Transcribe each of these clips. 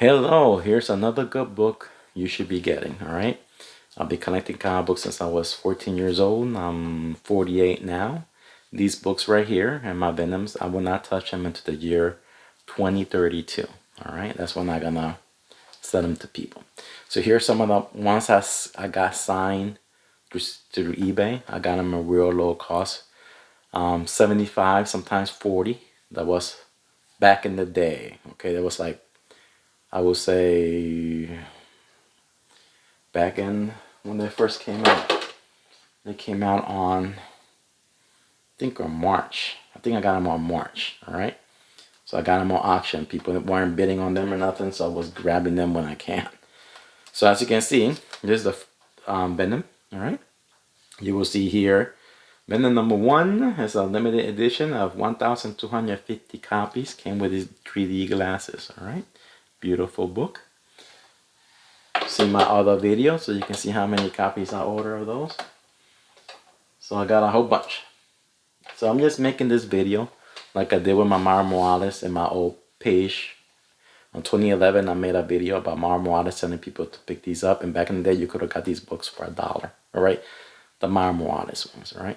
Hello, here's another good book you should be getting, all right? I've been collecting comic books since I was 14 years old. I'm 48 now. These books right here and my Venoms, I will not touch them into the year 2032, all right? That's when I'm gonna sell them to people. So here's some of the ones I got signed through eBay. I got them at real low cost, 75, sometimes 40. That was back in the day, okay? That was like, I would say back in when they first came out. They came out on, I think on March. I think I got them on March, all right? So I got them on auction. People weren't bidding on them or nothing, so I was grabbing them when I can. So as you can see, this is the Venom, all right? You will see here, Venom number 1 is a limited edition of 1,250 copies. Came with these 3D glasses, all right? Beautiful book. See my other video so you can see how many copies I order of those. So I got a whole bunch. So I'm just making this video like I did with my Miles Morales in my old page. In 2011, I made a video about Miles Morales telling people to pick these up. And back in the day, you could have got these books for $1. All right, the Miles Morales ones. All right.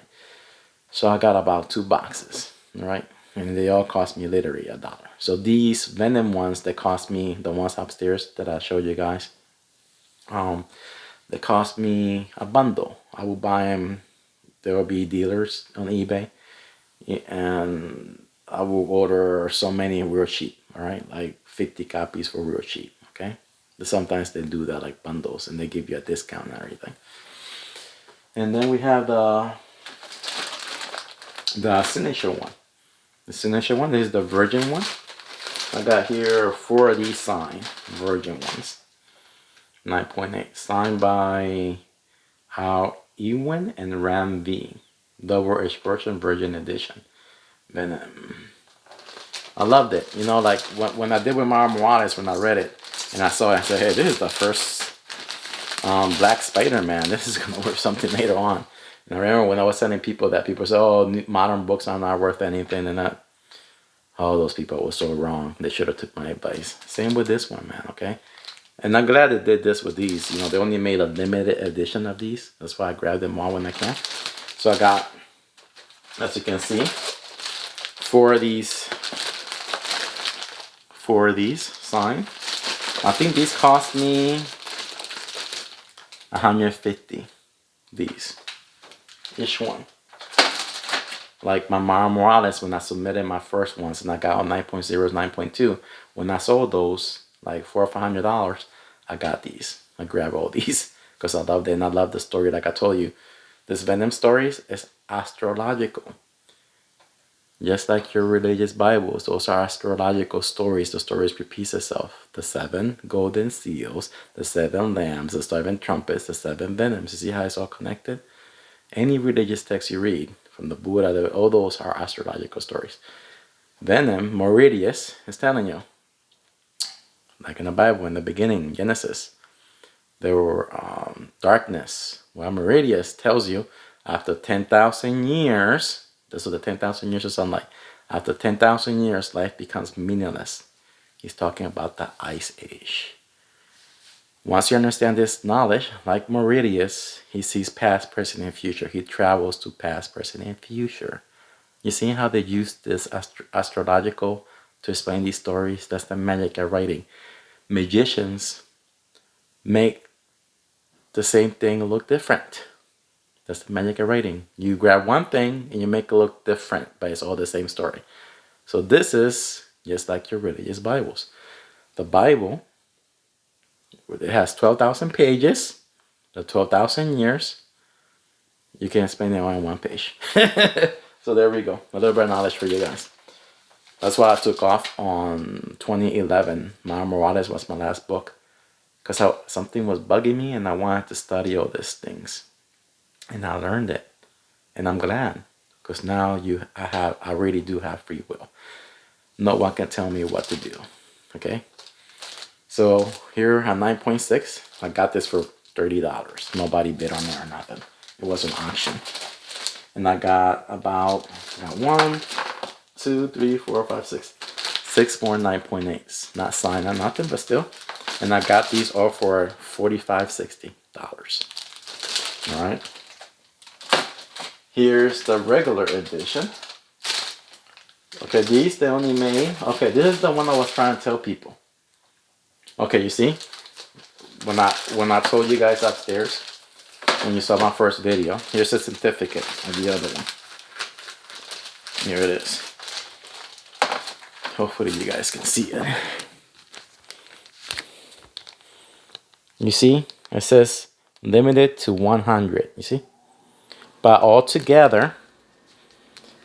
So I got about 2 boxes. All right, and they all cost me literally $1. So these Venom ones that cost me, the ones upstairs that I showed you guys, they cost me a bundle. I will buy them. There will be dealers on eBay, and I will order so many real cheap. All right, like 50 copies for real cheap. Okay, but sometimes they do that like bundles, and they give you a discount and everything. And then we have the signature one. The signature one is the Virgin one. I got here 4 of these signed Virgin ones. 9.8 signed by ORION and Ram V. Double Expression Virgin Edition. Venom. I loved it. You know, like when I did with Miles Morales, when I read it and I saw it, I said, hey, this is the first Black Spider-Man. This is gonna worth something later on. And I remember when I was telling people that, people said, oh, modern books are not worth anything, and that, oh, those people were so wrong. They should have took my advice. Same with this one, man. Okay. And I'm glad they did this with these. You know, they only made a limited edition of these. That's why I grabbed them all when I can. So I got, as you can see, 4 of these signed. I think these cost me 150. These, each one. Like my Miles Morales, when I submitted my first ones and I got all 9.0s, 9.2, when I sold those, like $400 or $500, I got these. I grabbed all these because I loved it, and I love the story. Like I told you, this Venom stories is astrological. Just like your religious Bibles, those are astrological stories. The stories repeats itself. The 7 golden seals, the 7 lambs, the 7 trumpets, the 7 venoms. You see how it's all connected? Any religious text you read, from the Buddha, all those are astrological stories. Venom Meridius is telling you, like in the Bible, in the beginning, Genesis, there were darkness. Well, Meridius tells you after 10,000 years, this is the 10,000 years of sunlight. After 10,000 years, life becomes meaningless. He's talking about the Ice Age. Once you understand this knowledge, like Meridius, he sees past, present, and future. He travels to past, present, and future. You see how they use this astrological to explain these stories? That's the magic of writing. Magicians make the same thing look different. That's the magic of writing. You grab one thing and you make it look different, but it's all the same story. So this is just like your religious Bibles. The Bible, it has 12,000 pages, the 12,000 years. You can explain it all in one page. So there we go. A little bit of knowledge for you guys. That's why I took off on 2011. Miles Morales was my last book, because something was bugging me and I wanted to study all these things. And I learned it. And I'm glad, because now I really do have free will. No one can tell me what to do. Okay? So here at 9.6, I got this for $30. Nobody bid on it or nothing. It was an auction. And I got about 1, 2, 3, 4, 5, 6, 6 more 9.8s. Not signed or nothing, but still. And I got these all for $45, $60. All right. Here's the regular edition. Okay, these they only made. Okay, this is the one I was trying to tell people. Okay, you see, when I told you guys upstairs, when you saw my first video, here's the certificate of the other one. Here it is. Hopefully you guys can see it. You see, it says limited to 100. You see, but altogether,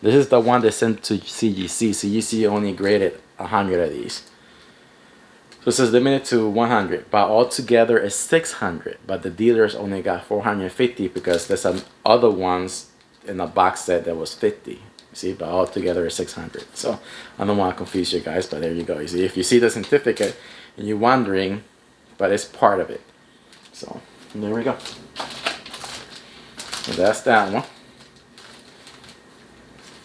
this is the one they sent to CGC. CGC only graded 100 of these. So it says limited to 100, but altogether is 600. But the dealers only got 450 because there's some other ones in the box set that was 50. You see, but altogether is 600. So I don't want to confuse you guys, but there you go. You see, if you see the certificate and you're wondering, but it's part of it. So there we go. So that's that one.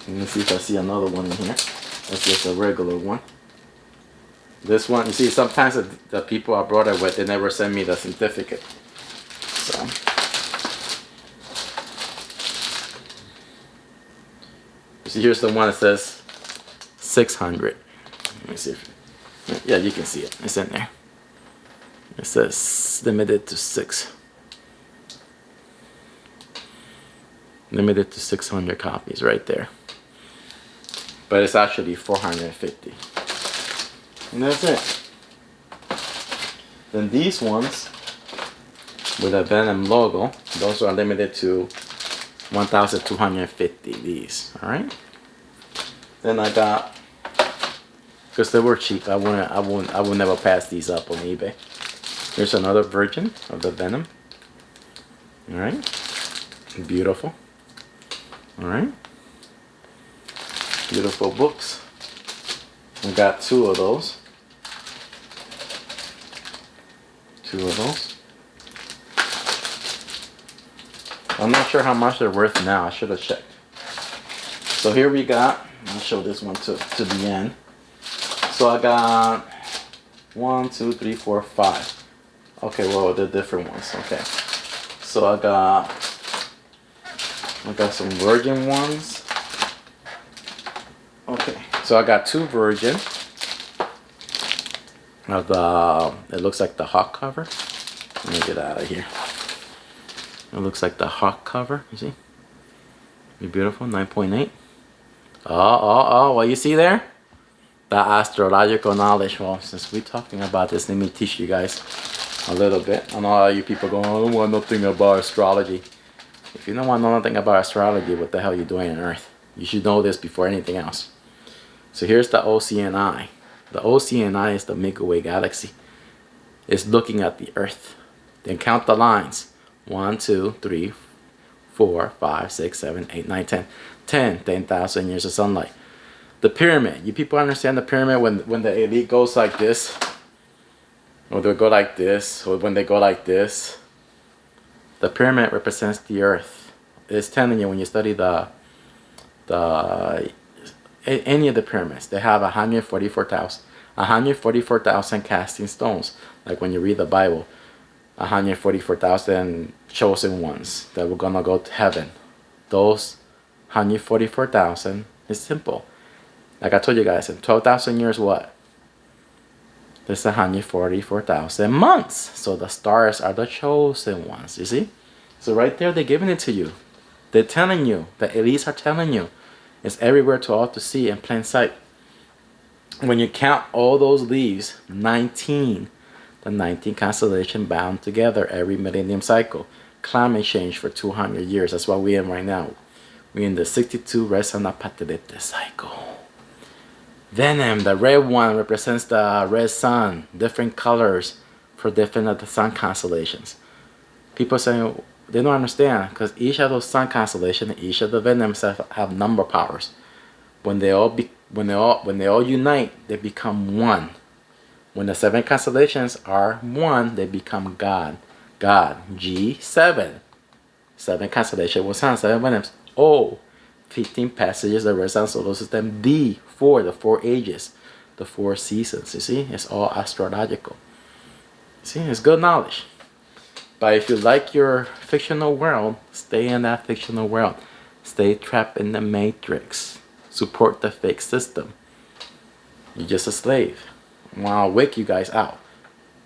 Let me see if I see another one in here. That's just a regular one. This one, you see, sometimes the people I brought it with, they never send me the certificate. So, you see, here's the one that says 600. Let me see if, yeah, you can see it. It's in there. It says limited to 6. Limited to 600 copies right there. But it's actually 450. And that's it. Then these ones with a Venom logo, those are limited to 1,250. These, all right. Then I got, because they were cheap, I would never pass these up on eBay. Here's another version of the Venom. All right, beautiful. All right, beautiful books. We got 2 of those. 2 of those. I'm not sure how much they're worth now. I should have checked. So here we got, I'll show this one to the end. So I got 1, 2, 3, 4, 5. Okay, well, they're different ones. Okay. So I got some virgin ones. Okay. So I got 2 virgin of the, it looks like the hot cover. Let me get out of here. It looks like the hot cover, you see? Be beautiful, 9.8. Oh, what you see there? The astrological knowledge. Well, since we're talking about this, let me teach you guys a little bit. I know all you people going, I don't want nothing about astrology. If you don't want to know nothing about astrology, what the hell are you doing on Earth? You should know this before anything else. So here's the OCNI. The OCNI is the Milky Way galaxy. It's looking at the Earth. Then count the lines. 1, 2, 3, 4, 5, 6, 7, 8, 9, 10. 10,000 years of sunlight. The pyramid. You people understand the pyramid when the elite goes like this? Or they'll go like this. Or when they go like this. The pyramid represents the Earth. It's telling you when you study any of the pyramids, they have 144,000 casting stones. Like when you read the Bible, 144,000 chosen ones that were gonna go to heaven. Those 144,000 is simple. Like I told you guys, in 12,000 years, what? There's 144,000 months. So the stars are the chosen ones, you see? So right there, they're giving it to you. They're telling you, the elites are telling you, it's everywhere to all to see in plain sight. When you count all those leaves, 19, the 19 constellations bound together every millennium cycle. Climate change for 200 years. That's what we're in right now. We're in the 62 Resana cycle. Venom, the red one, represents the red sun. Different colors for different of the sun constellations. People saying they don't understand because each of those sun constellations, each of the venoms have number powers. When they all unite, they become one. When the 7 constellations are one, they become God. God, G7. 7 constellations with sun, 7 venoms. O, 15 passages of the red sun solar system. D, 4, the 4 ages. the 4 seasons. You see, it's all astrological. See, it's good knowledge. But if you like your fictional world, stay in that fictional world. Stay trapped in the matrix. Support the fake system. You're just a slave. Well, I'll wake you guys out.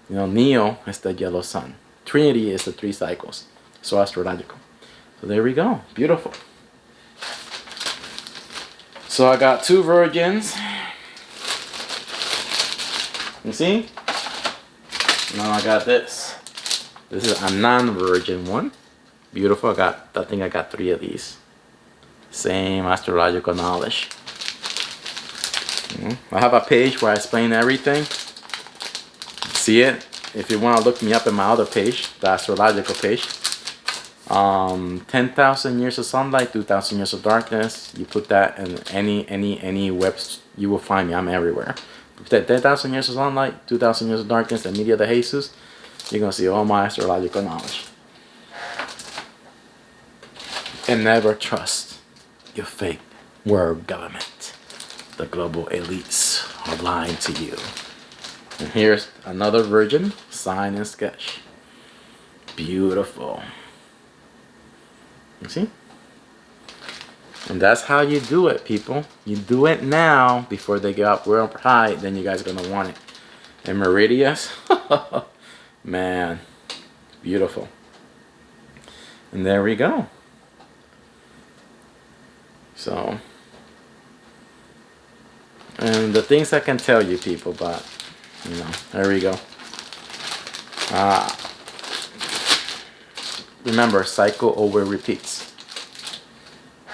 You know, Neo is the yellow sun. Trinity is the 3 cycles. So astrological. So there we go. Beautiful. So I got 2 virgins. You see? Now I got this. This is a non-virgin one. Beautiful. I think I got 3 of these. Same astrological knowledge. I have a page where I explain everything. See it? If you want to look me up in my other page, the astrological page. 10,000 years of sunlight, 2,000 years of darkness. You put that in any webs, you will find me. I'm everywhere. Put that 10,000 years of sunlight, 2,000 years of darkness, and Media de Jesus. You're gonna see all my astrological knowledge. And never trust your fake world government. The global elites are lying to you. And here's another virgin, sign and sketch. Beautiful. You see? And that's how you do it, people. You do it now before they get up real high, then you guys are gonna want it. And Meridius, man, beautiful. And there we go. So, and the things I can tell you, people, but you know, there we go. Remember, cycle over repeats.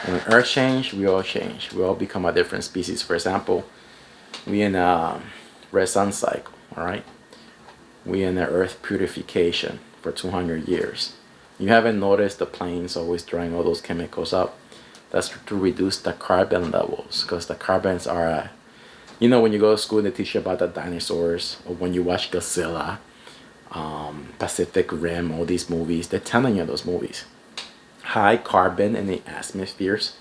When Earth change, we all change. We all become a different species. For example, we in a red sun cycle, all right? We in the Earth purification for 200 years. You haven't noticed the planes always throwing all those chemicals up? That's to reduce the carbon levels, because the carbons are, you know, when you go to school, they teach you about the dinosaurs, or when you watch Godzilla, Pacific Rim, all these movies, they're telling you those movies. High carbon in the atmospheres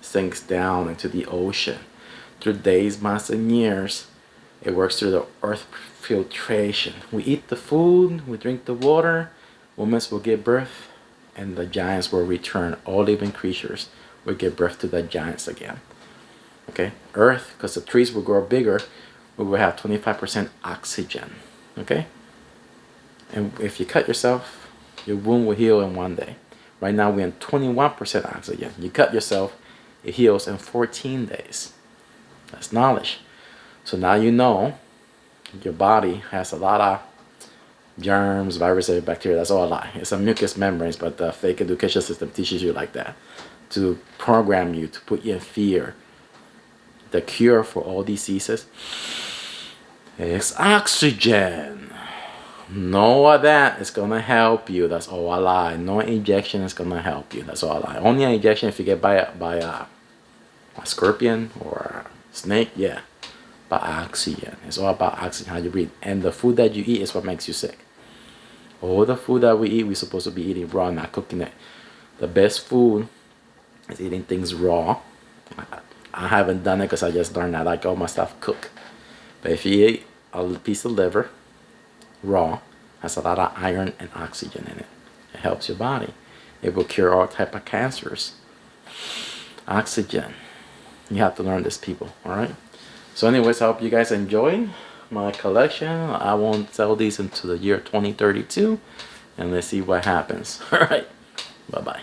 sinks down into the ocean. Through days, months, and years, it works through the earth filtration. We eat the food, we drink the water, women will give birth, and the giants will return. All living creatures will give birth to the giants again. Okay, Earth, because the trees will grow bigger, we will have 25% oxygen. Okay, and if you cut yourself, your wound will heal in 1 day. Right now we're in 21% oxygen. You cut yourself, it heals in 14 days. That's knowledge. So now you know your body has a lot of germs, viruses, bacteria. That's all a lie. It's a mucous membranes, but the fake education system teaches you like that, to program you, to put you in fear. The cure for all diseases is oxygen. No of that is gonna help you. That's all a lie. No injection is gonna help you. That's all a lie. Only an injection if you get by a scorpion or a snake, yeah. But oxygen. It's all about oxygen, how you breathe. And the food that you eat is what makes you sick. All the food that we eat, we're supposed to be eating raw, not cooking it. The best food is eating things raw. I haven't done it because I just learned I like all my stuff cooked. But if you eat a piece of liver raw, has a lot of iron and oxygen in it. It helps your body. It will cure all type of cancers. Oxygen. You have to learn this, people. All right. So anyways, I hope you guys enjoy my collection. I won't sell these until the year 2032, and let's see what happens. All right. Bye bye.